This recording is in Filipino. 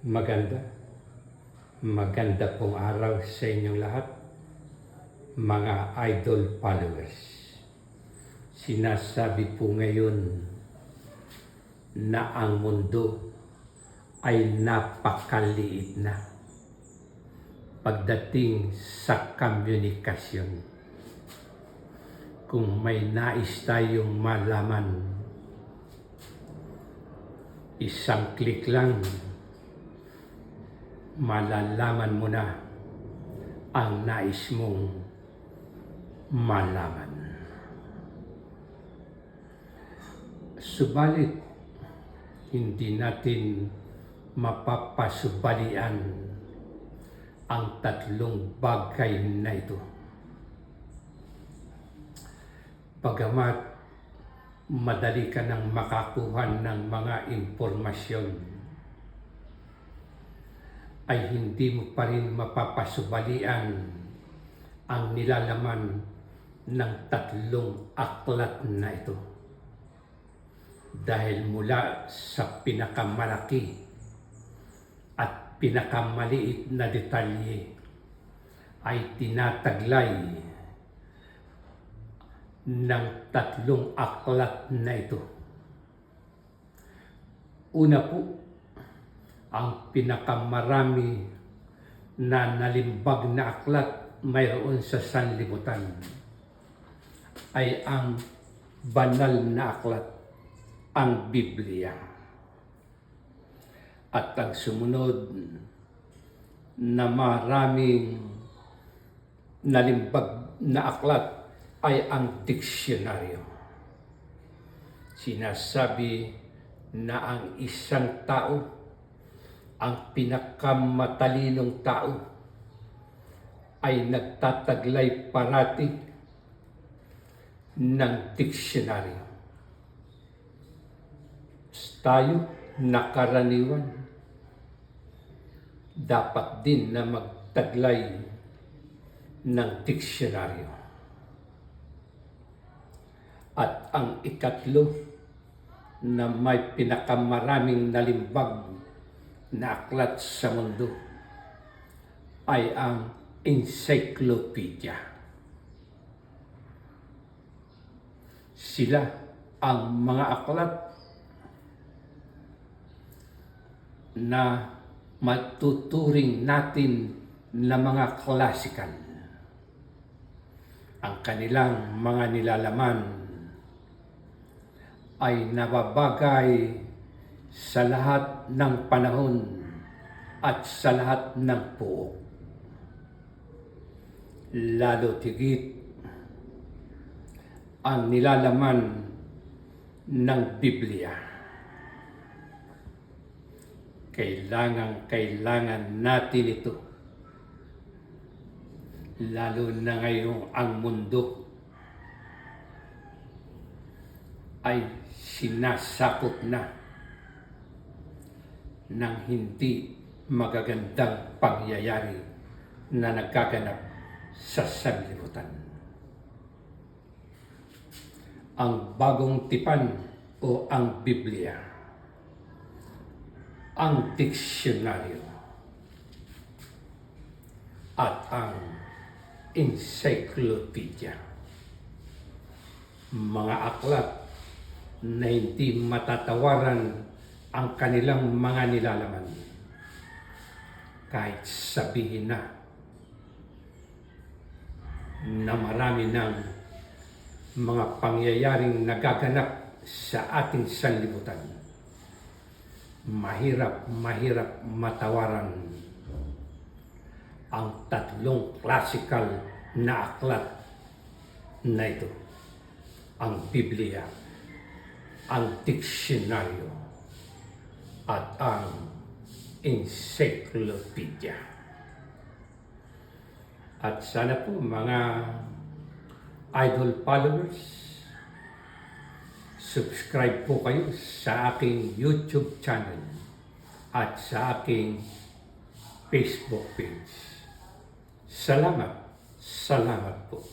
Maganda. Maganda pong araw sa inyong lahat, mga idol followers. Sinasabi po ngayon na ang mundo ay napakaliit na pagdating sa komunikasyon. Kung may nais tayong malaman, isang click lang, malalaman mo na ang nais mong malaman. Subalit, hindi natin mapapasubalian ang tatlong bagay na ito. Bagamat madali ka nang makakuha ng mga impormasyon, ay hindi mo pa rin mapapasubalian ang nilalaman ng tatlong aklat na ito. Dahil mula sa pinakamalaki at pinakamaliit na detalye ay tinataglay ng tatlong aklat na ito. Una po, ang pinakamarami na nalimbag na aklat mayroon sa sanlibutan ay ang banal na aklat, ang Biblia. At ang sumunod na maraming nalimbag na aklat ay ang diksyonaryo. Sinasabi na ang isang tao, ang pinakamatalinong tao, ay nagtataglay parati ng diksyonaryo. Tayo, nakaraniwan, dapat din na magtaglay ng diksyonaryo. At ang ikatlo na may pinakamaraming nalimbag na aklat sa mundo ay ang encyclopedia. Sila ang mga aklat na matuturing natin na mga klasikal. Ang kanilang mga nilalaman ay nababagay sa lahat ng panahon at sa lahat ng puok. Lalo tigit ang nilalaman ng Biblia. Kailangan natin ito. Lalo na ngayong ang mundo ay sinasakop na ng hindi magagandang pangyayari na nagkaganap sa sanlibutan. Ang bagong tipan o ang Biblia, ang diksyonaryo, at ang encyclopedia. Mga aklat na hindi matatawaran ang kanilang mga nilalaman. Kahit sabihin na marami ng mga pangyayaring nagaganap sa ating sanlibutan, mahirap matawaran ang tatlong classical na aklat na ito. Ang Biblia, ang diksyonaryo, at ang encyclopedia. At sana po mga idol followers, subscribe po kayo sa aking YouTube channel at sa aking Facebook page. Salamat po.